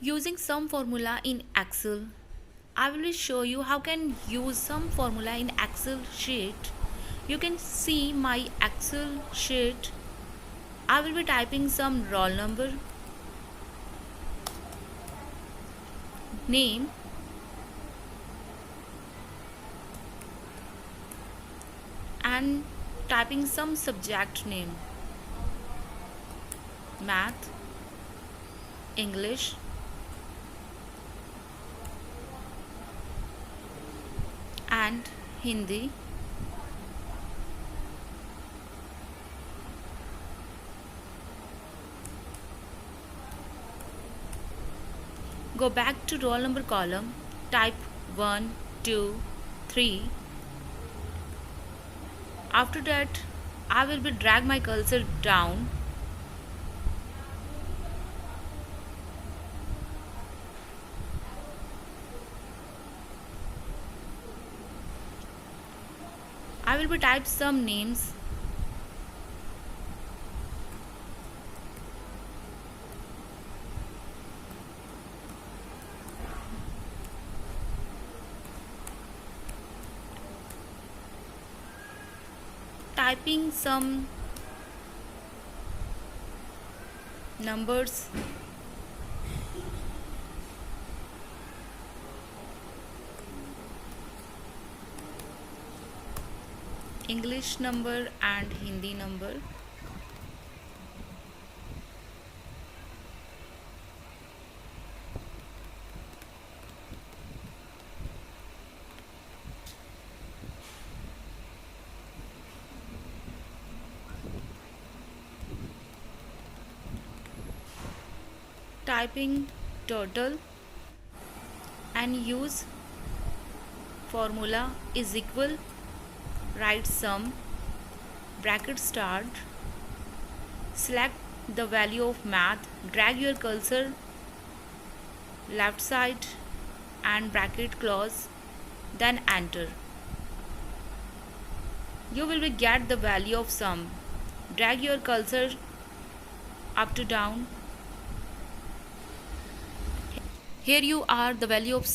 Using sum formula in Excel, I will show you how can use sum formula in Excel sheet. You can see my Excel sheet. I will be typing some roll number, name, and typing some subject name, math, English, and Hindi. Go back to roll number column, type 1, 2, 3. After that, I will be drag my cursor down. I will be type some names. Typing some numbers. English number and Hindi number. Typing total and use formula is equal, write sum, bracket start, select the value of math, drag your cursor left side and bracket close, then enter. You will be get the value of sum. Drag your cursor up to down. Here you are the value of